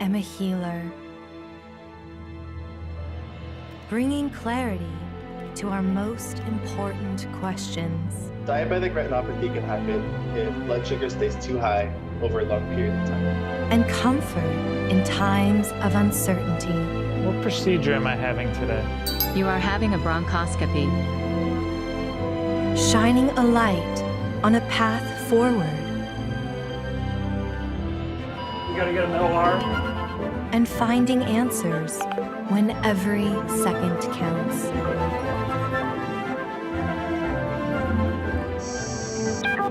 am a healer, bringing clarity to our most important questions. Diabetic retinopathy can happen if blood sugar stays too high over a long period of time. And comfort in times of uncertainty. What procedure am I having today? You are having a bronchoscopy. Shining a light on a path forward. You gotta get an OR. And finding answers when every second counts.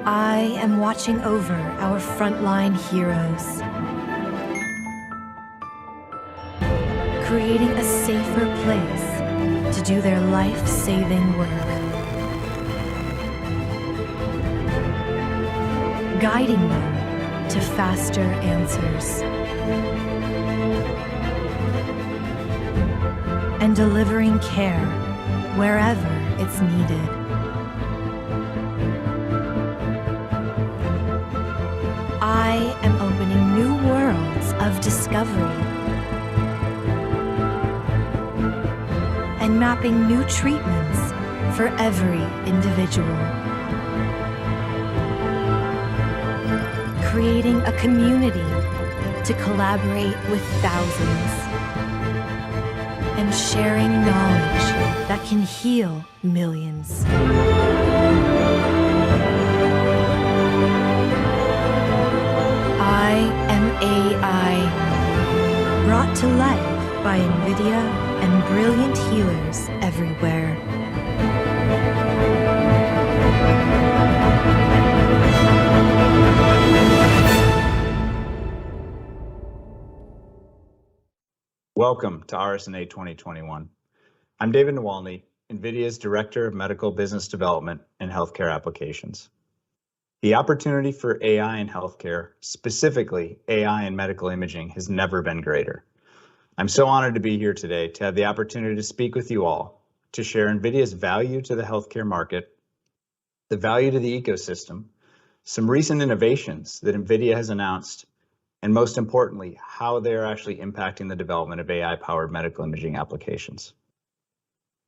I am watching over our frontline heroes, creating a safer place to do their life-saving work, guiding them to faster answers, and delivering care wherever it's needed. I am opening new worlds of discovery and mapping new treatments for every individual, creating a community to collaborate with thousands, and sharing knowledge that can heal millions. I am AI, brought to life by NVIDIA and brilliant healers everywhere. Welcome to RSNA 2021. I'm David Niewolny, NVIDIA's Director of Medical Business Development and Healthcare Applications. The opportunity for AI in healthcare, specifically AI in medical imaging, has never been greater. I'm so honored to be here today to have the opportunity to speak with you all, to share NVIDIA's value to the healthcare market, the value to the ecosystem, some recent innovations that NVIDIA has announced, and most importantly, how they are actually impacting the development of AI-powered medical imaging applications.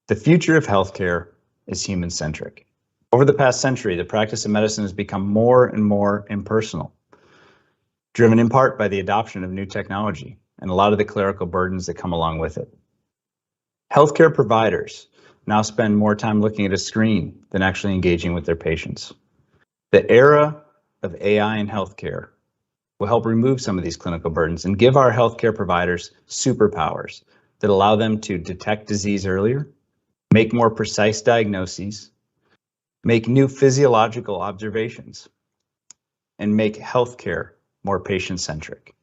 The future of healthcare is human-centric. Over the past century, the practice of medicine has become more and more impersonal, driven in part by the adoption of new technology and a lot of the clerical burdens that come along with it. Healthcare providers now spend more time looking at a screen than actually engaging with their patients. The era of AI in healthcare will help remove some of these clinical burdens and give our healthcare providers superpowers that allow them to detect disease earlier, make more precise diagnoses, make new physiological observations, and make healthcare more patient-centric.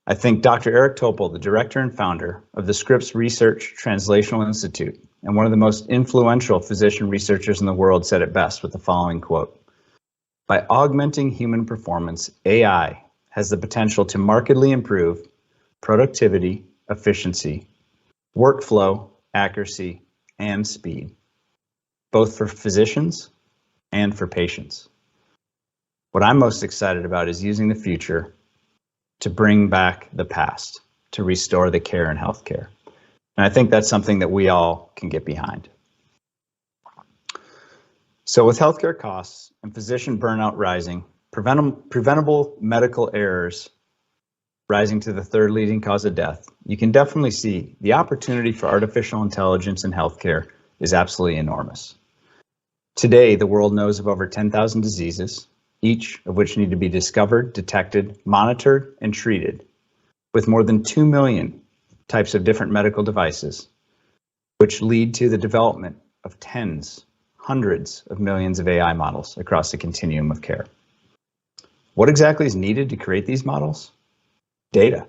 I think Dr. Eric Topol, the director and founder of the Scripps Research Translational Institute and one of the most influential physician researchers in the world, said it best with the following quote: "By augmenting human performance, AI has the potential to markedly improve productivity, efficiency, workflow, accuracy, and speed, both for physicians and for patients." What I'm most excited about is using the future to bring back the past, to restore the care in healthcare. And I think that's something that we all can get behind. So with healthcare costs and physician burnout rising, preventable medical errors rising to the third leading cause of death, you can definitely see the opportunity for artificial intelligence in healthcare is absolutely enormous. Today, the world knows of over 10,000 diseases, each of which need to be discovered, detected, monitored, and treated, with more than 2 million types of different medical devices, which lead to the development of tens, hundreds of millions of AI models across the continuum of care. What exactly is needed to create these models? Data.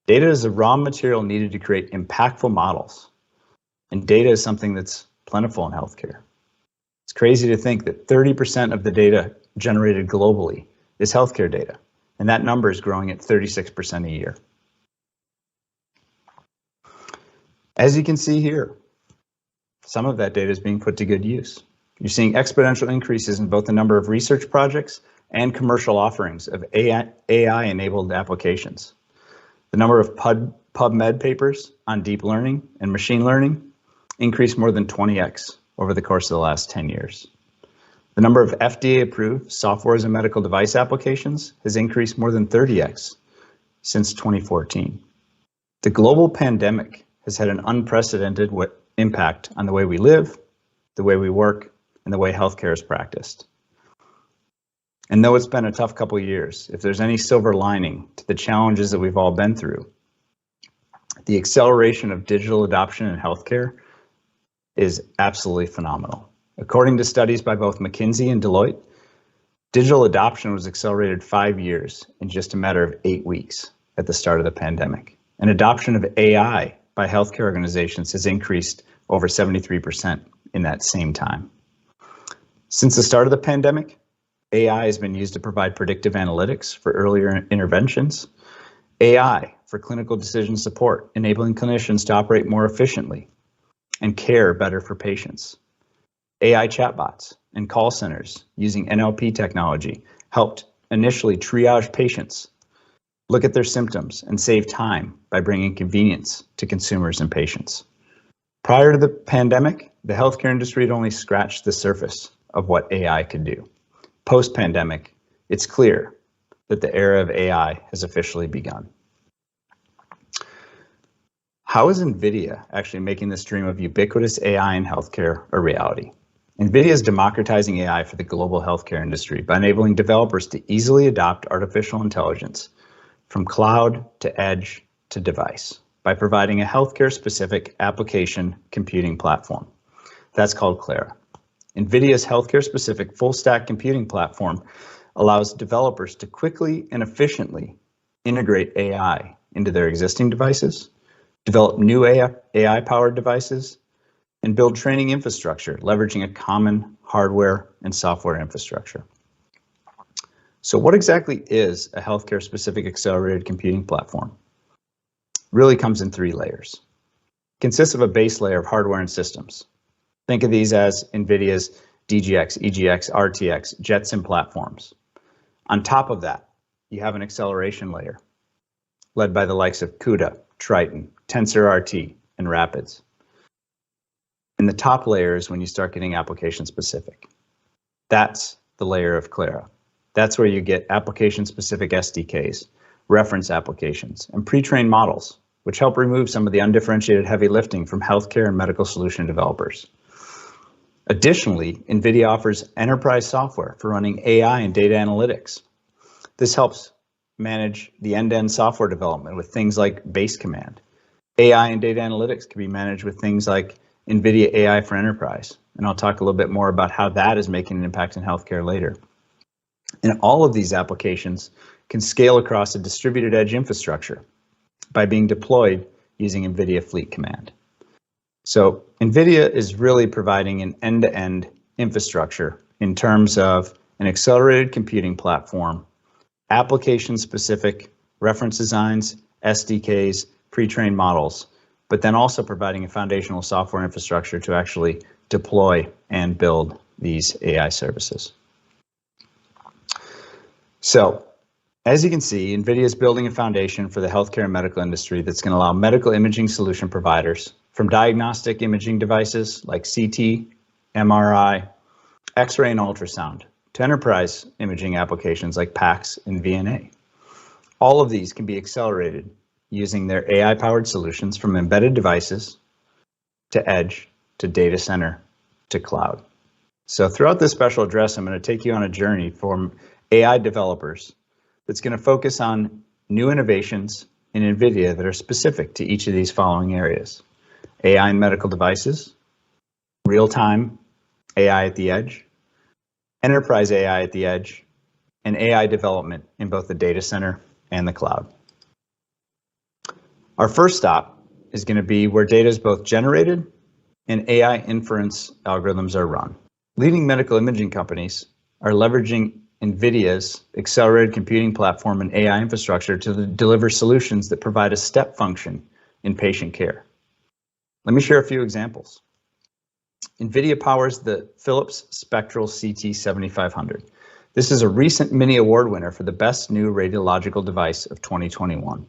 Data is the raw material needed to create impactful models, and data is something that's plentiful in healthcare. It's crazy to think that 30% of the data generated globally is healthcare data, and that number is growing at 36% a year. As you can see here, some of that data is being put to good use. You're seeing exponential increases in both the number of research projects and commercial offerings of AI-enabled applications. The number of PubMed papers on deep learning and machine learning increased more than 20x over the course of the last 10 years. The number of FDA-approved software as a medical device applications has increased more than 30x since 2014. The global pandemic has had an unprecedented impact on the way we live, the way we work, and the way healthcare is practiced. And though it's been a tough couple of years, if there's any silver lining to the challenges that we've all been through, the acceleration of digital adoption in healthcare is absolutely phenomenal. According to studies by both McKinsey and Deloitte, digital adoption was accelerated 5 years in just a matter of 8 weeks at the start of the pandemic. And adoption of AI by healthcare organizations has increased over 73% in that same time. Since the start of the pandemic, AI has been used to provide predictive analytics for earlier interventions, AI for clinical decision support, enabling clinicians to operate more efficiently and care better for patients. AI chatbots and call centers using NLP technology helped initially triage patients, look at their symptoms, and save time by bringing convenience to consumers and patients. Prior to the pandemic, the healthcare industry had only scratched the surface of what AI could do. Post-pandemic, it's clear that the era of AI has officially begun. How is NVIDIA actually making this dream of ubiquitous AI in healthcare a reality? NVIDIA is democratizing AI for the global healthcare industry by enabling developers to easily adopt artificial intelligence from cloud to edge to device by providing a healthcare-specific application computing platform. That's called Clara. NVIDIA's healthcare-specific full-stack computing platform allows developers to quickly and efficiently integrate AI into their existing devices, develop new AI-powered devices, and build training infrastructure, leveraging a common hardware and software infrastructure. So what exactly is a healthcare-specific accelerated computing platform? Really comes in 3 layers. It consists of a base layer of hardware and systems. Think of these as NVIDIA's DGX, EGX, RTX, Jetson platforms. On top of that, you have an acceleration layer led by the likes of CUDA, Triton, TensorRT, and Rapids. And the top layer is when you start getting application specific. That's the layer of Clara. That's where you get application specific SDKs, reference applications, and pre-trained models, which help remove some of the undifferentiated heavy lifting from healthcare and medical solution developers. Additionally, NVIDIA offers enterprise software for running AI and data analytics. This helps manage the end-to-end software development with things like Base Command. AI and data analytics can be managed with things like NVIDIA AI for Enterprise. And I'll talk a little bit more about how that is making an impact in healthcare later. And all of these applications can scale across a distributed edge infrastructure by being deployed using NVIDIA Fleet Command. So NVIDIA is really providing an end-to-end infrastructure in terms of an accelerated computing platform, application-specific reference designs, SDKs, pre-trained models, but then also providing a foundational software infrastructure to actually deploy and build these AI services. So, as you can see, NVIDIA is building a foundation for the healthcare and medical industry that's going to allow medical imaging solution providers from diagnostic imaging devices like CT, MRI, X-ray, and ultrasound to enterprise imaging applications like PACS and VNA. All of these can be accelerated using their AI-powered solutions from embedded devices to edge to data center to cloud. So throughout this special address, I'm going to take you on a journey from AI developers that's going to focus on new innovations in NVIDIA that are specific to each of these following areas: AI in medical devices, real-time AI at the edge, enterprise AI at the edge, and AI development in both the data center and the cloud. Our first stop is going to be where data is both generated and AI inference algorithms are run. Leading medical imaging companies are leveraging NVIDIA's accelerated computing platform and AI infrastructure to deliver solutions that provide a step function in patient care. Let me share a few examples. NVIDIA powers the Philips Spectral CT 7500. This is a recent Mini Award winner for the Best New Radiological Device of 2021.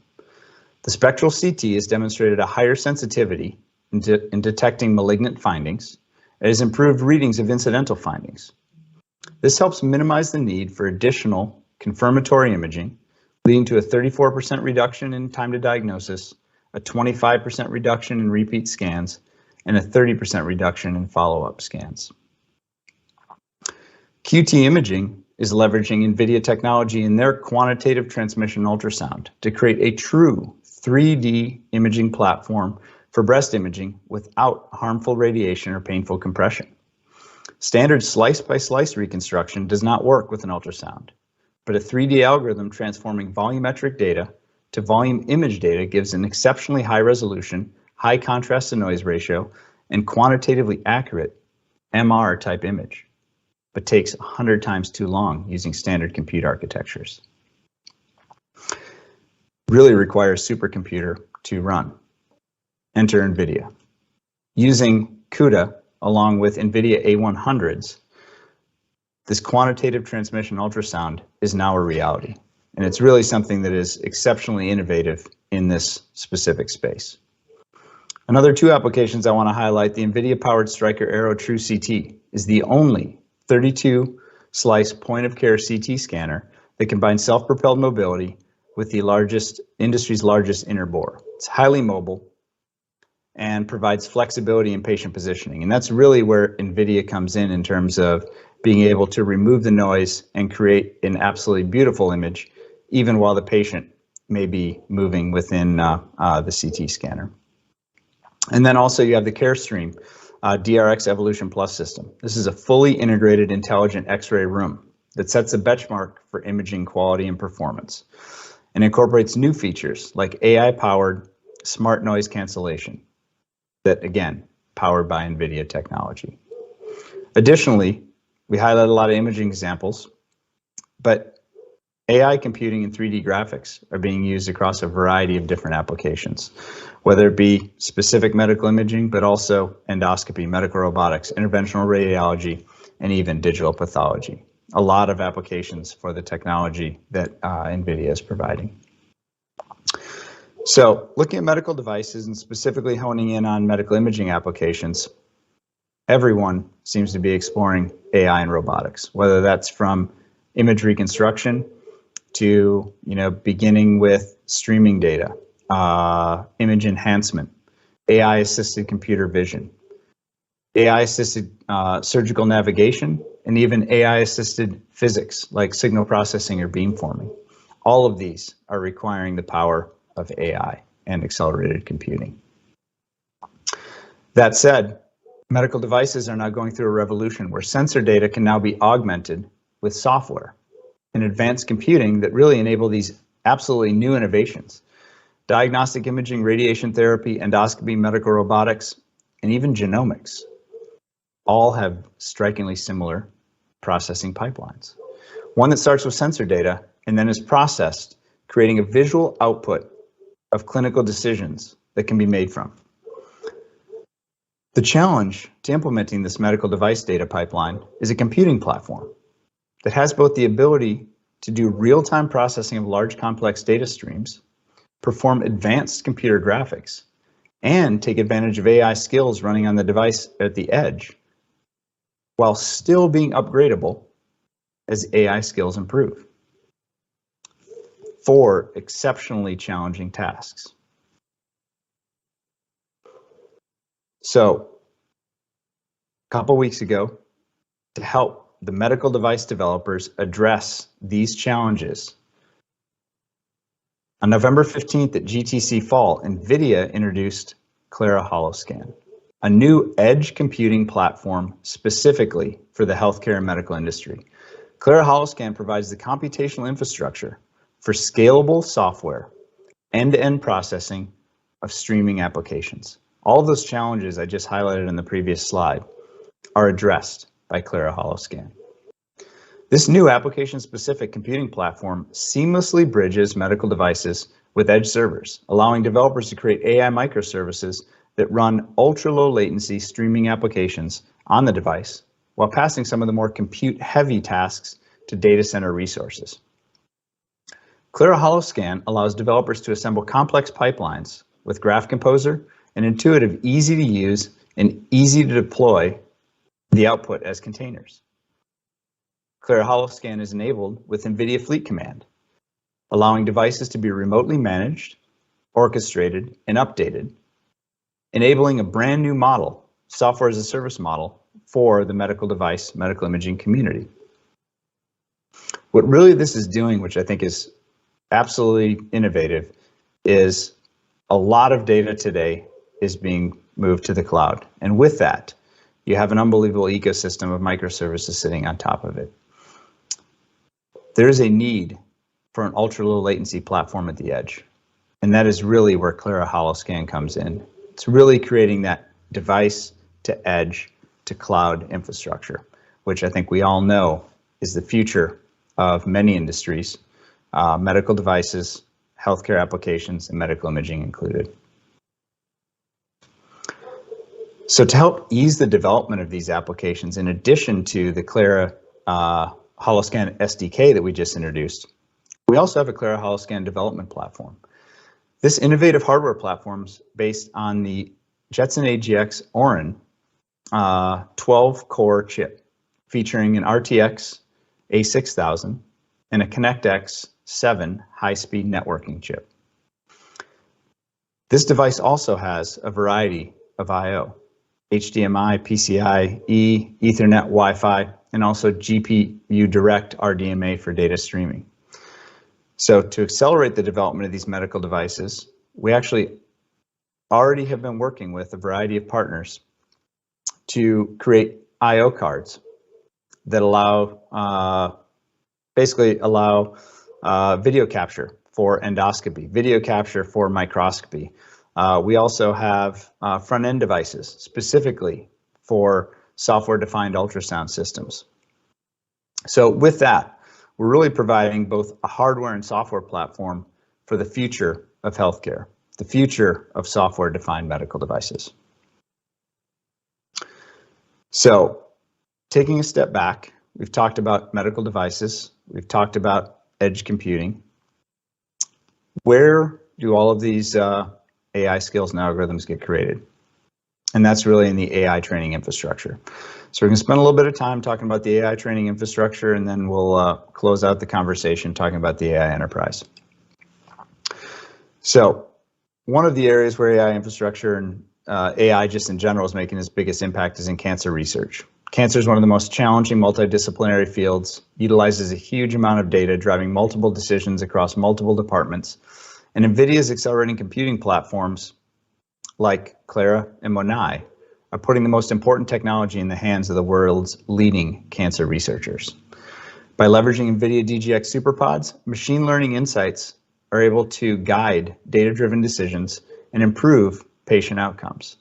The spectral CT has demonstrated a higher sensitivity in detecting malignant findings. It has improved readings of incidental findings. This helps minimize the need for additional confirmatory imaging, leading to a 34% reduction in time to diagnosis, a 25% reduction in repeat scans, and a 30% reduction in follow-up scans. QT Imaging is leveraging NVIDIA technology in their quantitative transmission ultrasound to create a true 3D imaging platform for breast imaging without harmful radiation or painful compression. Standard slice-by-slice reconstruction does not work with an ultrasound, but a 3D algorithm transforming volumetric data to volume image data gives an exceptionally high resolution, high contrast to noise ratio, and quantitatively accurate MR type image, but takes 100 times too long using standard compute architectures. Really requires supercomputer to run. Enter NVIDIA. Using CUDA along with NVIDIA A100s, this quantitative transmission ultrasound is now a reality. And it's really something that is exceptionally innovative in this specific space. Another two applications I want to highlight, the NVIDIA-powered Striker Aero True CT is the only 32-slice point-of-care CT scanner that combines self-propelled mobility with the industry's largest inner bore. It's highly mobile and provides flexibility in patient positioning. And that's really where NVIDIA comes in terms of being able to remove the noise and create an absolutely beautiful image, even while the patient may be moving within the CT scanner. And then also you have the CareStream DRX Evolution Plus system. This is a fully integrated intelligent X-ray room that sets a benchmark for imaging quality and performance and incorporates new features like AI-powered smart noise cancellation that, again, powered by NVIDIA technology. Additionally, we highlight a lot of imaging examples, but AI computing and 3D graphics are being used across a variety of different applications, whether it be specific medical imaging, but also endoscopy, medical robotics, interventional radiology, and even digital pathology. A lot of applications for the technology that NVIDIA is providing. So looking at medical devices and specifically honing in on medical imaging applications, everyone seems to be exploring AI and robotics, whether that's from image reconstruction to beginning with streaming data, image enhancement, AI-assisted computer vision, AI-assisted surgical navigation, and even AI-assisted physics like signal processing or beamforming. All of these are requiring the power of AI and accelerated computing. That said, medical devices are now going through a revolution where sensor data can now be augmented with software and advanced computing that really enable these absolutely new innovations. Diagnostic imaging, radiation therapy, endoscopy, medical robotics, and even genomics all have strikingly similar processing pipelines. One that starts with sensor data and then is processed, creating a visual output of clinical decisions that can be made from. The challenge to implementing this medical device data pipeline is a computing platform that has both the ability to do real-time processing of large complex data streams, perform advanced computer graphics, and take advantage of AI skills running on the device at the edge, while still being upgradable as AI skills improve. 4 exceptionally challenging tasks. So, a couple weeks ago, to help the medical device developers address these challenges, on November 15th at GTC Fall, NVIDIA introduced Clara HallScan, a new edge computing platform specifically for the healthcare and medical industry. Clara HallScan provides the computational infrastructure for scalable software, end-to-end processing of streaming applications. All of those challenges I just highlighted in the previous slide are addressed by Clara HallScan. This new application-specific computing platform seamlessly bridges medical devices with edge servers, allowing developers to create AI microservices that run ultra-low latency streaming applications on the device, while passing some of the more compute-heavy tasks to data center resources. Clara HallScan allows developers to assemble complex pipelines with Graph Composer and intuitive, easy to use, and easy to deploy the output as containers. Clara HallScan is enabled with NVIDIA Fleet Command, allowing devices to be remotely managed, orchestrated, and updated, enabling a brand new model, software as a service model, for the medical device, medical imaging community. What really this is doing, which I think is absolutely innovative, is a lot of data today is being moved to the cloud. And with that, you have an unbelievable ecosystem of microservices sitting on top of it. There is a need for an ultra-low latency platform at the edge. And that is really where Clara HallScan comes in. It's really creating that device to edge to cloud infrastructure, which I think we all know is the future of many industries, medical devices, healthcare applications, and medical imaging included. So to help ease the development of these applications, in addition to the Clara HallScan SDK that we just introduced, we also have a Clara HallScan development platform. This innovative hardware platform is based on the Jetson AGX Orin 12-core chip, featuring an RTX A6000 and a ConnectX 7 high-speed networking chip. This device also has a variety of I/O, HDMI, PCIe, Ethernet, Wi-Fi, and also GPU Direct RDMA for data streaming. So to accelerate the development of these medical devices, we actually already have been working with a variety of partners to create I/O cards that allow, basically allow video capture for endoscopy, video capture for microscopy. We also have front-end devices specifically for software-defined ultrasound systems. So with that, we're really providing both a hardware and software platform for the future of healthcare, the future of software-defined medical devices. So taking a step back, we've talked about medical devices, we've talked about edge computing. Where do all of these AI skills and algorithms get created? And that's really in the AI training infrastructure. So we're going to spend a little bit of time talking about the AI training infrastructure, and then we'll close out the conversation talking about the AI enterprise. So one of the areas where AI infrastructure and AI just in general is making its biggest impact is in cancer research. Cancer is one of the most challenging multidisciplinary fields, utilizes a huge amount of data, driving multiple decisions across multiple departments. And NVIDIA's accelerating computing platforms like Clara and Monai are putting the most important technology in the hands of the world's leading cancer researchers. By leveraging NVIDIA DGX SuperPods, machine learning insights are able to guide data-driven decisions and improve patient outcomes.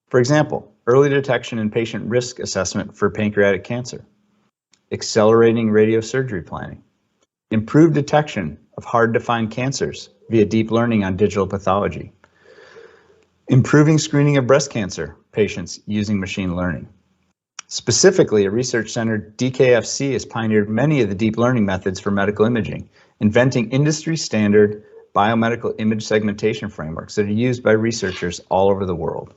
For example, early detection and patient risk assessment for pancreatic cancer, accelerating radiosurgery planning, improved detection of hard-to-find cancers via deep learning on digital pathology, improving screening of breast cancer patients using machine learning. Specifically, a research center, DKFC, has pioneered many of the deep learning methods for medical imaging, inventing industry-standard biomedical image segmentation frameworks that are used by researchers all over the world.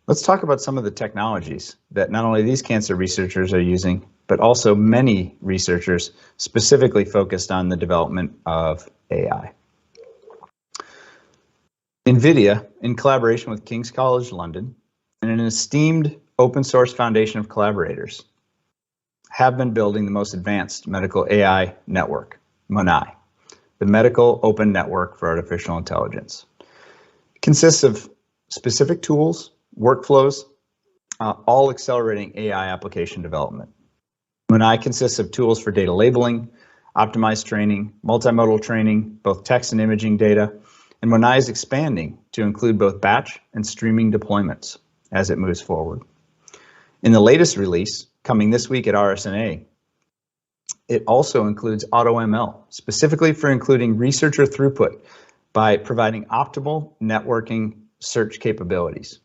Let's talk about some of the technologies that not only these cancer researchers are using, but also many researchers specifically focused on the development of AI. NVIDIA, in collaboration with King's College London and an esteemed open source foundation of collaborators, have been building the most advanced medical AI network, Monai, the Medical Open Network for Artificial Intelligence. It consists of specific tools, workflows, all accelerating AI application development. Monai consists of tools for data labeling, optimized training, multimodal training, both text and imaging data, and Monai is expanding to include both batch and streaming deployments as it moves forward. In the latest release, coming this week at RSNA, it also includes AutoML, specifically for including researcher throughput by providing optimal networking search capabilities.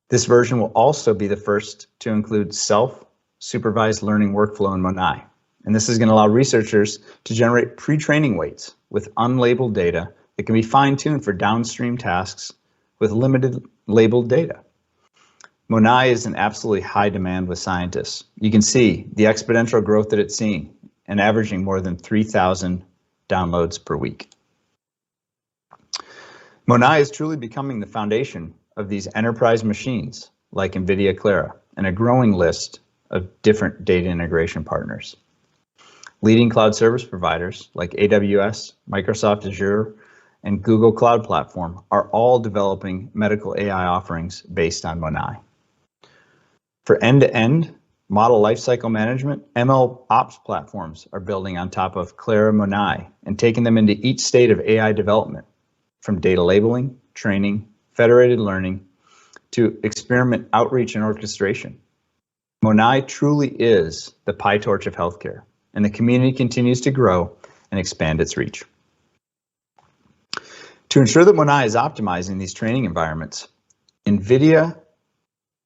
This version will also be the first to include supervised learning workflow in Monai. And this is going to allow researchers to generate pre-training weights with unlabeled data that can be fine-tuned for downstream tasks with limited labeled data. Monai is in absolutely high demand with scientists. You can see the exponential growth that it's seeing and averaging more than 3,000 downloads per week. Monai is truly becoming the foundation of these enterprise machines like NVIDIA Clara and a growing list of different data integration partners. Leading cloud service providers like AWS, Microsoft Azure, and Google Cloud Platform are all developing medical AI offerings based on Monai. For end-to-end model lifecycle management, ML ops platforms are building on top of Clara Monai and taking them into each state of AI development, from data labeling, training, federated learning, to experiment outreach and orchestration. Monai truly is the PyTorch of healthcare, and the community continues to grow and expand its reach. To ensure that Monai is optimizing these training environments, NVIDIA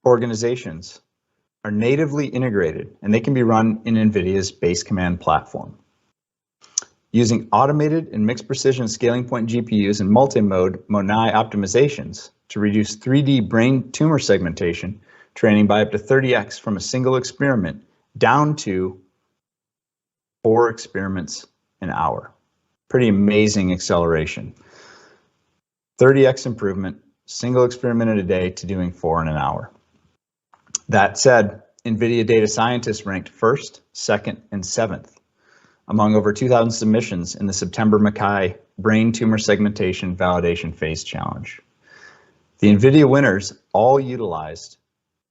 organizations are natively integrated, and they can be run in NVIDIA's base command platform. Using automated and mixed precision scaling point GPUs and multi-mode Monai optimizations to reduce 3D brain tumor segmentation training by up to 30x from a single experiment down to 4 experiments an hour. Pretty amazing acceleration. 30x improvement, single experiment in a day to doing 4 in an hour. That said, NVIDIA data scientists ranked 1st, 2nd, and 7th among over 2,000 submissions in the September Mackay Brain Tumor Segmentation Validation Phase Challenge. The NVIDIA winners all utilized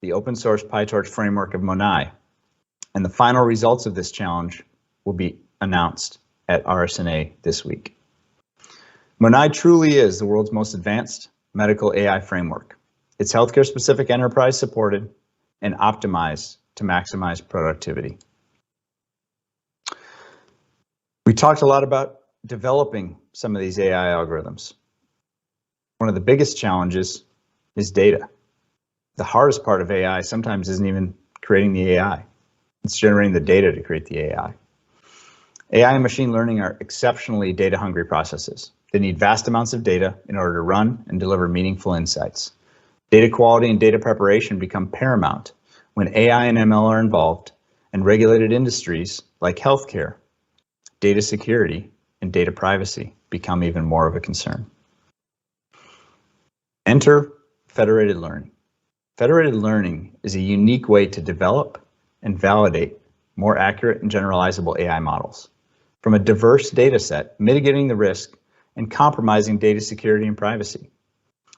the open source PyTorch framework of Monai, and the final results of this challenge will be announced at RSNA this week. Monai truly is the world's most advanced medical AI framework. It's healthcare-specific enterprise supported and optimized to maximize productivity. We talked a lot about developing some of these AI algorithms. One of the biggest challenges is data. The hardest part of AI sometimes isn't even creating the AI. It's generating the data to create the AI. AI and machine learning are exceptionally data-hungry processes. They need vast amounts of data in order to run and deliver meaningful insights. Data quality and data preparation become paramount when AI and ML are involved, and regulated industries like healthcare, data security, and data privacy become even more of a concern. Enter federated learning. Federated learning is a unique way to develop and validate more accurate and generalizable AI models from a diverse data set, mitigating the risk and compromising data security and privacy,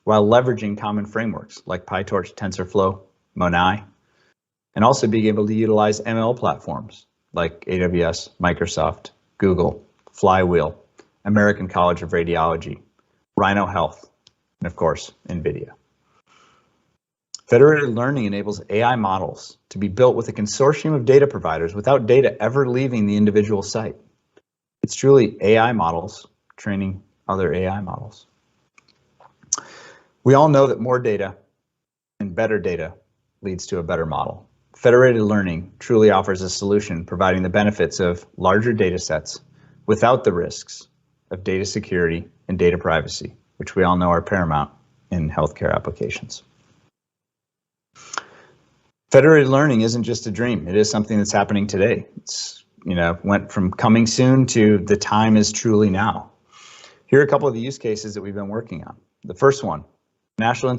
while leveraging common frameworks like PyTorch, TensorFlow, Monai, and also being able to utilize ML platforms like AWS, Microsoft, Google, Flywheel, American College of Radiology, Rhino Health, and of course, NVIDIA. Federated learning enables AI models to be built with a consortium of data providers without data ever leaving the individual site. It's truly AI models training other AI models. We all know that more data and better data leads to a better model. Federated learning truly offers a solution providing the benefits of larger data sets without the risks of data security and data privacy, which we all know are paramount in healthcare applications. Federated learning isn't just a dream. It is something that's happening today. It's, went from coming soon to the time is truly now. Here are a couple of the use cases that we've been working on. The first one, National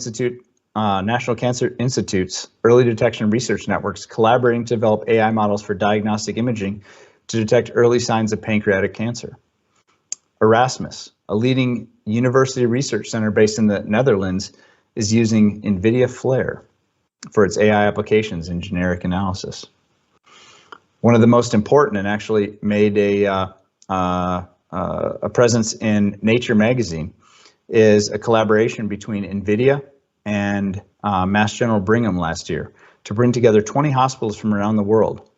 Cancer Institute's Early Detection Research Networks collaborating to develop AI models for diagnostic imaging to detect early signs of pancreatic cancer. Erasmus, a leading university research center based in the Netherlands, is using NVIDIA Flare for its AI applications in generic analysis. One of the most important, and actually made a presence in Nature magazine, is a collaboration between NVIDIA and Mass General Brigham last year to bring together 20 hospitals from around the world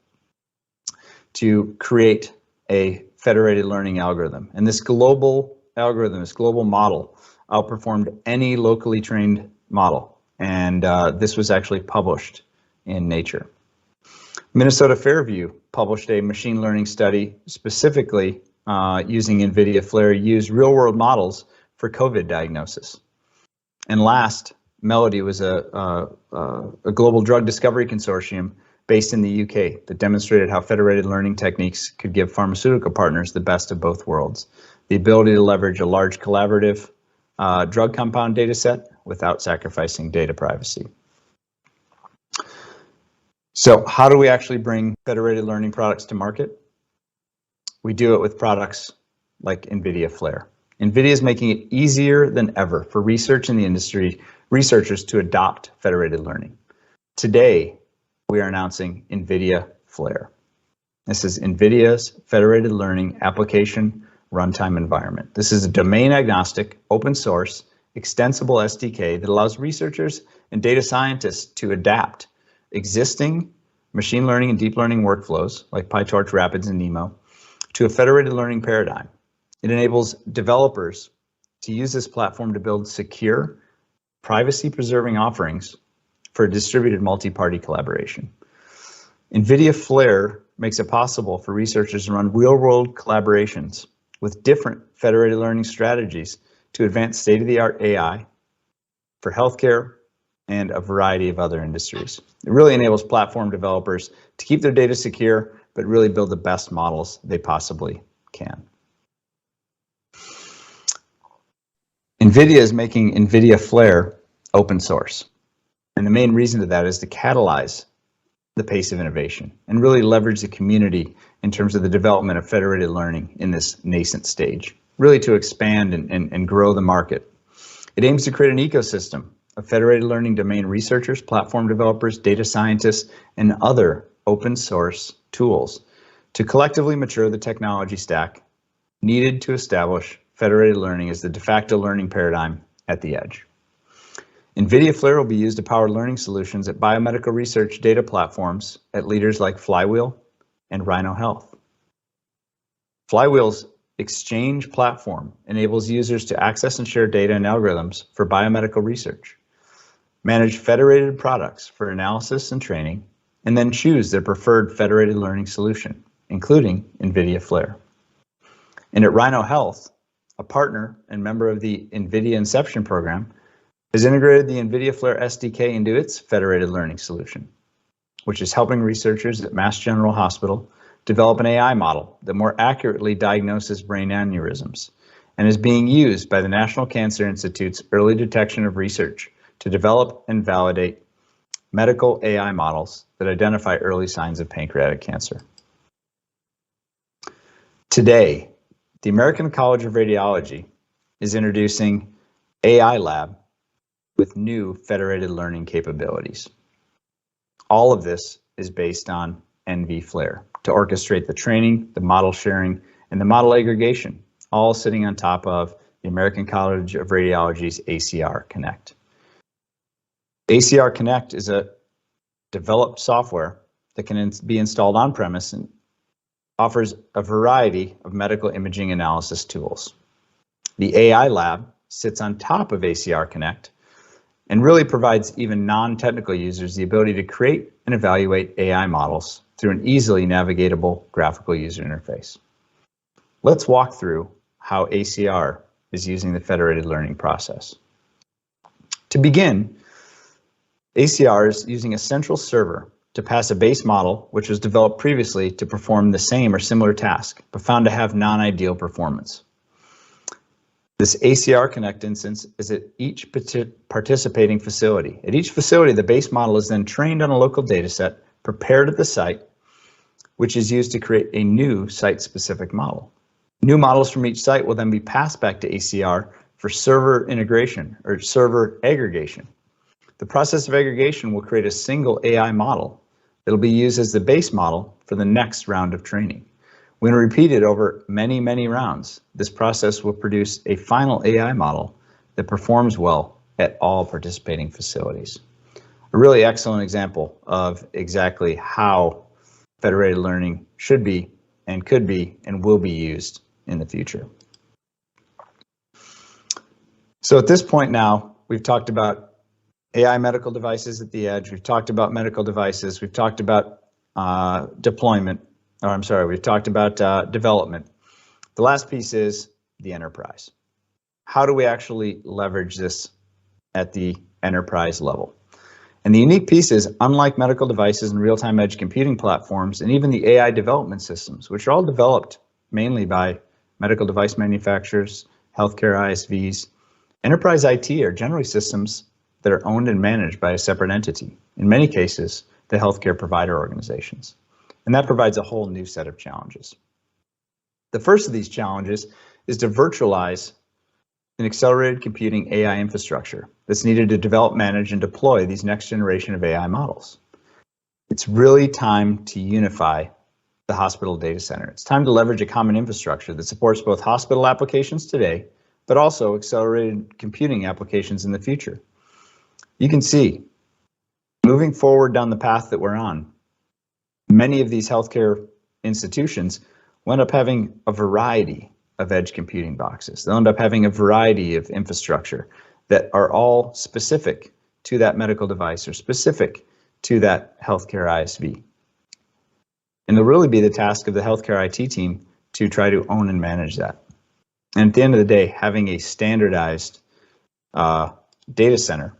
to create a federated learning algorithm. And this global algorithm, this global model, outperformed any locally trained model. And this was actually published in Nature. Minnesota Fairview published a machine learning study specifically using NVIDIA Flare, used real-world models for COVID diagnosis. And last, Melody was a global drug discovery consortium based in the UK that demonstrated how federated learning techniques could give pharmaceutical partners the best of both worlds. The ability to leverage a large collaborative drug compound data set without sacrificing data privacy. So how do we actually bring federated learning products to market? We do it with products like NVIDIA Flare. NVIDIA is making it easier than ever for researchers to adopt federated learning. Today, we are announcing NVIDIA Flare. This is NVIDIA's federated learning application runtime environment. This is a domain agnostic, open source, extensible SDK that allows researchers and data scientists to adapt existing machine learning and deep learning workflows like PyTorch, Rapids, and NeMo to a federated learning paradigm. It enables developers to use this platform to build secure, privacy-preserving offerings for distributed multi-party collaboration. NVIDIA Flare makes it possible for researchers to run real-world collaborations with different federated learning strategies to advance state-of-the-art AI for healthcare and a variety of other industries. It really enables platform developers to keep their data secure, but really build the best models they possibly can. NVIDIA is making NVIDIA Flare open source. And the main reason to that is to catalyze the pace of innovation and really leverage the community in terms of the development of federated learning in this nascent stage, really to expand and grow the market. It aims to create an ecosystem of federated learning domain researchers, platform developers, data scientists, and other open source tools to collectively mature the technology stack needed to establish federated learning as the de facto learning paradigm at the edge. NVIDIA Flare will be used to power learning solutions at biomedical research data platforms at leaders like Flywheel and Rhino Health. Flywheel's Exchange platform enables users to access and share data and algorithms for biomedical research, manage federated products for analysis and training, and then choose their preferred federated learning solution, including NVIDIA Flare. And at Rhino Health, a partner and member of the NVIDIA Inception program, has integrated the NVIDIA Flare SDK into its federated learning solution, which is helping researchers at Mass General Hospital develop an AI model that more accurately diagnoses brain aneurysms and is being used by the National Cancer Institute's early detection of research to develop and validate medical AI models that identify early signs of pancreatic cancer. Today, the American College of Radiology is introducing AI Lab with new federated learning capabilities. All of this is based on NV Flare to orchestrate the training, the model sharing, and the model aggregation, all sitting on top of the American College of Radiology's ACR Connect. ACR Connect is a developed software that can be installed on-premise and offers a variety of medical imaging analysis tools. The AI Lab sits on top of ACR Connect and really provides even non-technical users the ability to create and evaluate AI models through an easily navigatable graphical user interface. Let's walk through how ACR is using the federated learning process. To begin, ACR is using a central server to pass a base model which was developed previously to perform the same or similar task, but found to have non-ideal performance. This ACR Connect instance is at each participating facility. At each facility, the base model is then trained on a local data set, prepared at the site, which is used to create a new site-specific model. New models from each site will then be passed back to ACR for server integration or server aggregation. The process of aggregation will create a single AI model that will be used as the base model for the next round of training. When repeated over many, many rounds, this process will produce a final AI model that performs well at all participating facilities. A really excellent example of exactly how federated learning should be and could be and will be used in the future. So at this point now, we've talked about AI medical devices at the edge. We've talked about medical devices. We've talked about deployment, or I'm sorry, we've talked about development. The last piece is the enterprise. How do we actually leverage this at the enterprise level? And the unique piece is, unlike medical devices and real-time edge computing platforms, and even the AI development systems, which are all developed mainly by medical device manufacturers, healthcare ISVs, enterprise IT are generally systems that are owned and managed by a separate entity, in many cases, the healthcare provider organizations. And that provides a whole new set of challenges. The first of these challenges is to virtualize an accelerated computing AI infrastructure that's needed to develop, manage, and deploy these next generation of AI models. It's really time to unify the hospital data center. It's time to leverage a common infrastructure that supports both hospital applications today, but also accelerated computing applications in the future. You can see, moving forward down the path that we're on, many of these healthcare institutions will end up having a variety of edge computing boxes. They'll end up having a variety of infrastructure that are all specific to that medical device or specific to that healthcare ISV. And it'll really be the task of the healthcare IT team to try to own and manage that. And at the end of the day, having a standardized data center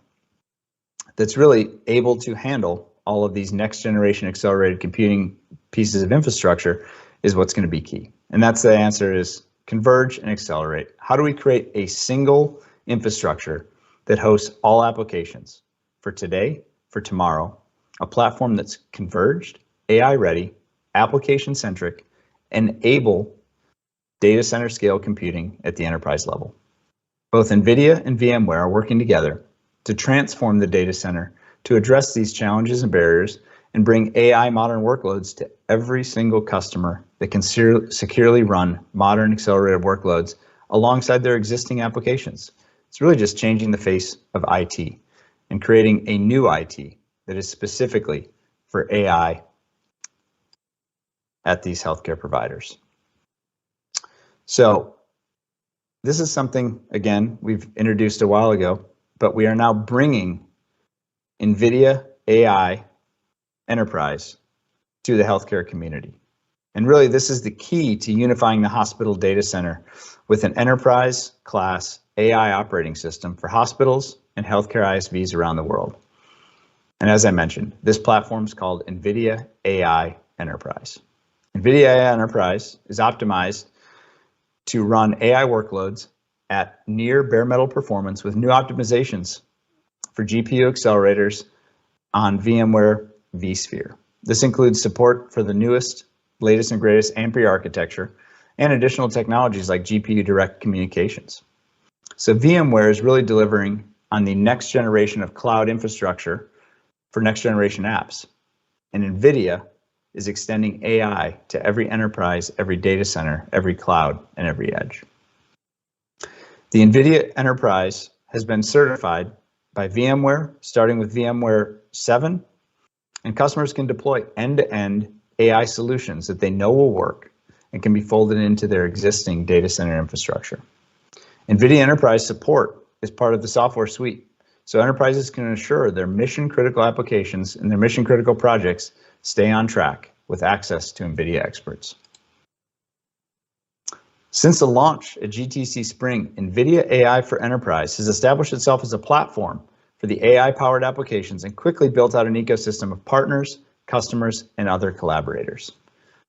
that's really able to handle all of these next generation accelerated computing pieces of infrastructure is what's going to be key. And that's the answer is converge and accelerate. How do we create a single infrastructure that hosts all applications for today, for tomorrow, a platform that's converged, AI ready, application centric, and able data center scale computing at the enterprise level? Both NVIDIA and VMware are working together to transform the data center to address these challenges and barriers and bring AI modern workloads to every single customer that can securely run modern accelerated workloads alongside their existing applications. It's really just changing the face of IT and creating a new IT that is specifically for AI at these healthcare providers. So this is something, again, we've introduced a while ago, but we are now bringing NVIDIA AI Enterprise to the healthcare community. And really, this is the key to unifying the hospital data center with an enterprise class AI operating system for hospitals and healthcare ISVs around the world. And as I mentioned, this platform is called NVIDIA AI Enterprise. NVIDIA AI Enterprise is optimized to run AI workloads at near bare metal performance with new optimizations for GPU accelerators on VMware vSphere. This includes support for the newest, latest and greatest Ampere architecture and additional technologies like GPU direct communications. So VMware is really delivering on the next generation of cloud infrastructure for next generation apps. And NVIDIA is extending AI to every enterprise, every data center, every cloud, and every edge. The NVIDIA Enterprise has been certified by VMware, starting with VMware 7, and customers can deploy end-to-end AI solutions that they know will work and can be folded into their existing data center infrastructure. NVIDIA Enterprise support is part of the software suite, so enterprises can ensure their mission-critical applications and their mission-critical projects stay on track with access to NVIDIA experts. Since the launch at GTC Spring, NVIDIA AI for Enterprise has established itself as a platform for the AI-powered applications and quickly built out an ecosystem of partners, customers, and other collaborators.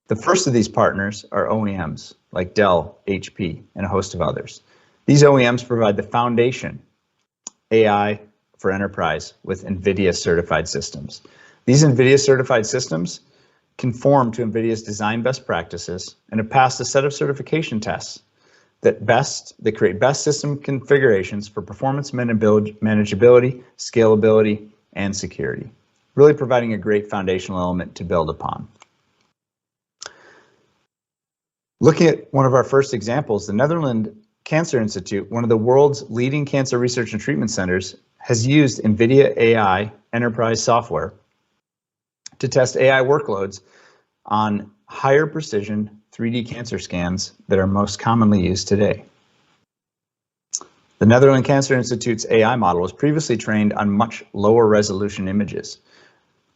The first of these partners are OEMs like Dell, HP, and a host of others. These OEMs provide the foundation AI for Enterprise with NVIDIA certified systems. These NVIDIA certified systems conform to NVIDIA's design best practices and have passed a set of certification tests that create best system configurations for performance manageability, scalability, and security, really providing a great foundational element to build upon. Looking at one of our first examples, the Netherlands Cancer Institute, one of the world's leading cancer research and treatment centers, has used NVIDIA AI Enterprise software to test AI workloads on higher precision 3D cancer scans that are most commonly used today. The Netherlands Cancer Institute's AI model was previously trained on much lower resolution images,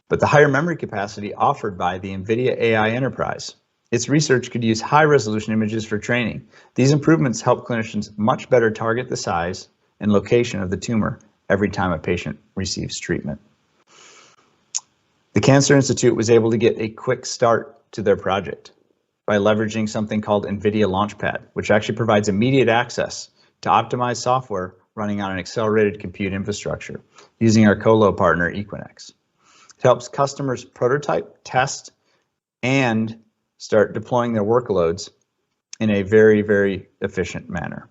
but the higher memory capacity offered by the NVIDIA AI Enterprise. Its research could use high-resolution images for training. These improvements help clinicians much better target the size and location of the tumor every time a patient receives treatment. The Cancer Institute was able to get a quick start to their project by leveraging something called NVIDIA Launchpad, which actually provides immediate access to optimized software running on an accelerated compute infrastructure using our colo partner Equinix. It helps customers prototype, test, and start deploying their workloads in a very, very efficient manner.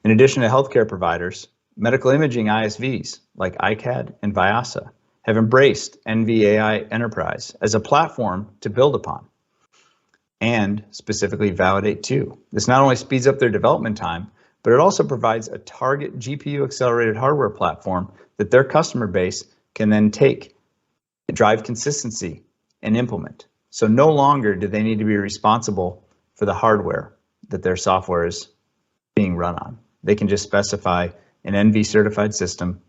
In addition to healthcare providers, medical imaging ISVs like iCAD and Vyasa have embraced NVIDIA AI Enterprise as a platform to build upon and specifically validate too. This not only speeds up their development time, but it also provides a target GPU accelerated hardware platform that their customer base can then take, drive consistency, and implement. So no longer do they need to be responsible for the hardware that their software is being run on. They can just specify an NV certified system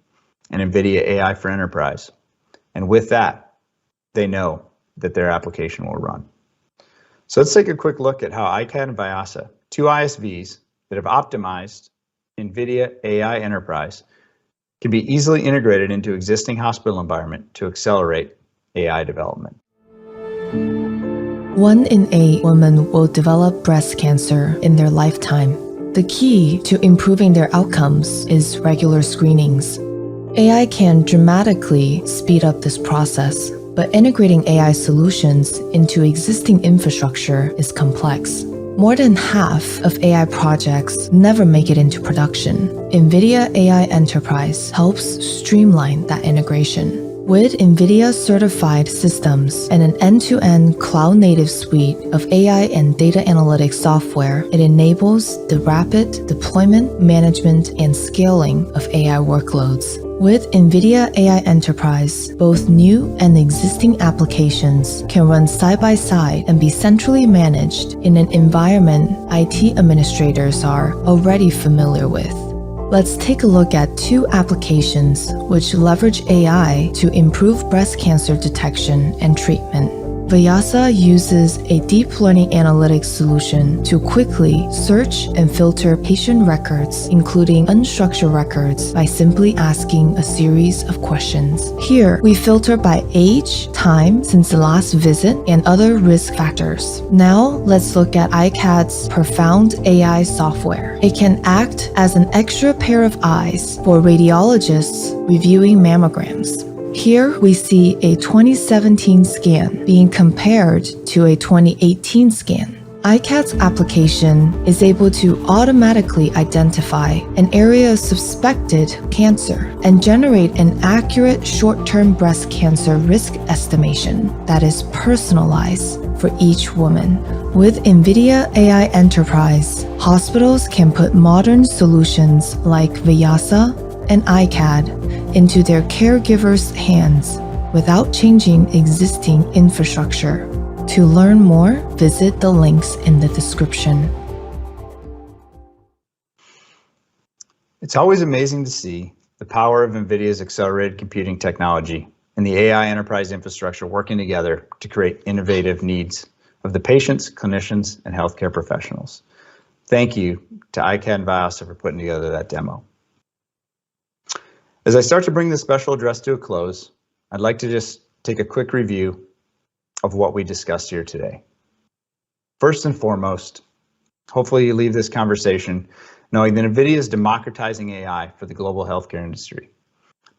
and NVIDIA AI for Enterprise. And with that, they know that their application will run. So let's take a quick look at how iCAD and Vyasa, two ISVs that have optimized NVIDIA AI Enterprise, can be easily integrated into existing hospital environment to accelerate AI development. 1 in 8 women will develop breast cancer in their lifetime. The key to improving their outcomes is regular screenings. AI can dramatically speed up this process, but integrating AI solutions into existing infrastructure is complex. More than half of AI projects never make it into production. NVIDIA AI Enterprise helps streamline that integration. With NVIDIA certified systems and an end-to-end cloud-native suite of AI and data analytics software, it enables the rapid deployment, management, and scaling of AI workloads. With NVIDIA AI Enterprise, both new and existing applications can run side by side and be centrally managed in an environment IT administrators are already familiar with. Let's take a look at 2 applications which leverage AI to improve breast cancer detection and treatment. Vyasa uses a deep learning analytics solution to quickly search and filter patient records, including unstructured records, by simply asking a series of questions. Here, we filter by age, time since the last visit, and other risk factors. Now, let's look at iCAD's profound AI software. It can act as an extra pair of eyes for radiologists reviewing mammograms. Here we see a 2017 scan being compared to a 2018 scan. iCAD's application is able to automatically identify an area of suspected cancer and generate an accurate short-term breast cancer risk estimation that is personalized for each woman. With NVIDIA AI Enterprise, hospitals can put modern solutions like Vyasa and iCAD into their caregivers' hands without changing existing infrastructure. To learn more, visit the links in the description. It's always amazing to see the power of NVIDIA's accelerated computing technology and the AI enterprise infrastructure working together to create innovative needs of the patients, clinicians, and healthcare professionals. Thank you to iCAD and Vyasa for putting together that demo. As I start to bring this special address to a close, I'd like to just take a quick review of what we discussed here today. First and foremost, hopefully you leave this conversation knowing that NVIDIA is democratizing AI for the global healthcare industry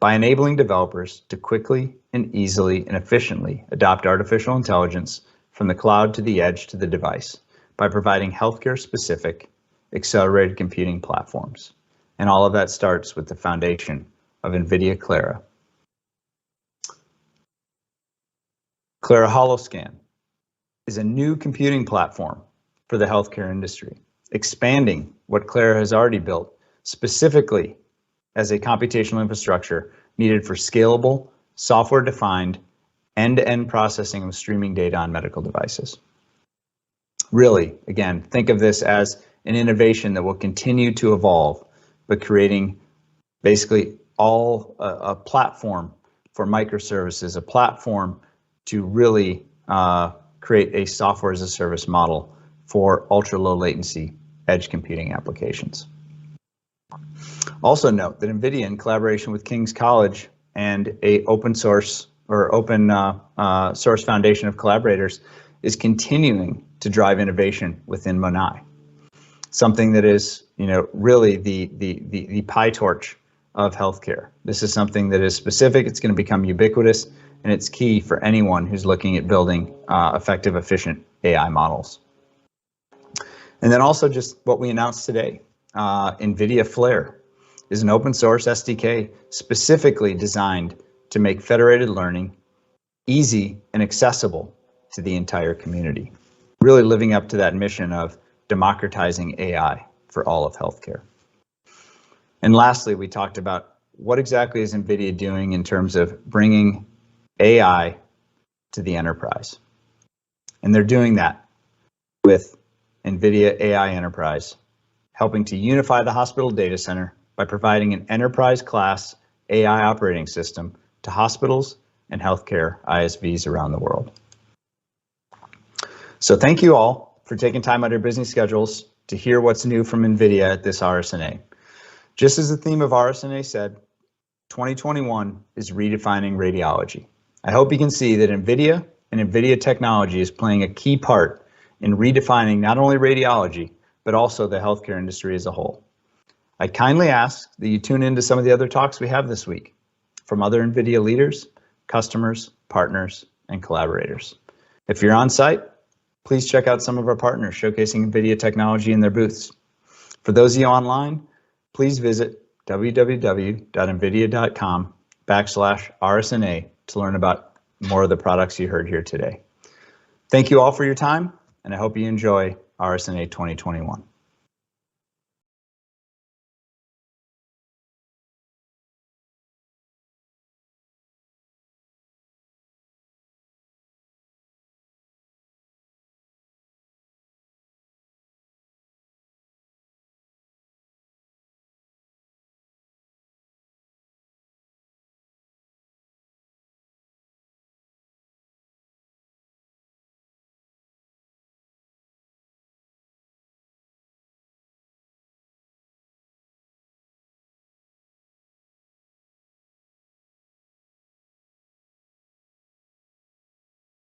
by enabling developers to quickly and easily and efficiently adopt artificial intelligence from the cloud to the edge to the device by providing healthcare-specific accelerated computing platforms. And all of that starts with the foundation of NVIDIA Clara. Clara HallScan is a new computing platform for the healthcare industry, expanding what Clara has already built, specifically as a computational infrastructure needed for scalable, software-defined, end-to-end processing of streaming data on medical devices. Really, again, think of this as an innovation that will continue to evolve, but creating basically a platform for microservices, a platform to really create a software as a service model for ultra low latency edge computing applications. Also note that NVIDIA, in collaboration with King's College and a open source or open source foundation of collaborators, is continuing to drive innovation within Monai. Something that is, really the PyTorch of healthcare. This is something that is specific. It's going to become ubiquitous, and it's key for anyone who's looking at building effective, efficient AI models. And then also just what we announced today, NVIDIA Flare is an open source SDK specifically designed to make federated learning easy and accessible to the entire community, really living up to that mission of democratizing AI for all of healthcare. And lastly, we talked about what exactly is NVIDIA doing in terms of bringing AI to the enterprise. And they're doing that with NVIDIA AI Enterprise, helping to unify the hospital data center by providing an enterprise-class AI operating system to hospitals and healthcare ISVs around the world. So thank you all for taking time out of your busy schedules to hear what's new from NVIDIA at this RSNA. Just as the theme of RSNA said, 2021 is redefining radiology. I hope you can see that NVIDIA and NVIDIA technology is playing a key part in redefining not only radiology, but also the healthcare industry as a whole. I kindly ask that you tune into some of the other talks we have this week from other NVIDIA leaders, customers, partners, and collaborators. If you're on site, please check out some of our partners showcasing NVIDIA technology in their booths. For those of you online, please visit www.nvidia.com/RSNA to learn about more of the products you heard here today. Thank you all for your time, and I hope you enjoy RSNA 2021.